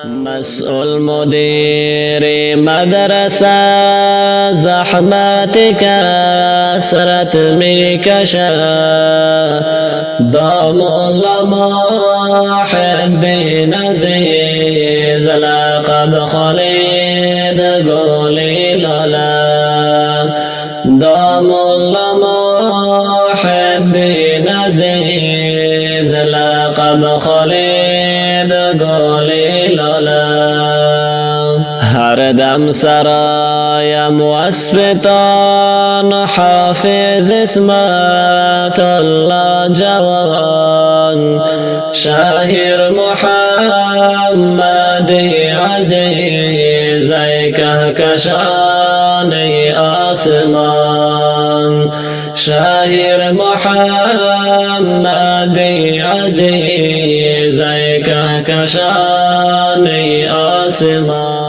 مسؤول مدير مدرسة زحمت كسرت مكشا دام العلماء حبي عزيز لقب خالد قولي لالا دام العلماء حبي عزيز لقب خالد قولي لالا هر دم سرایم واسپتان حافظ اسمت الله جوان شاهر محمد عزیز ای کهکشان آسمان شاهر محمد عزیز ای کهکشان آسمان.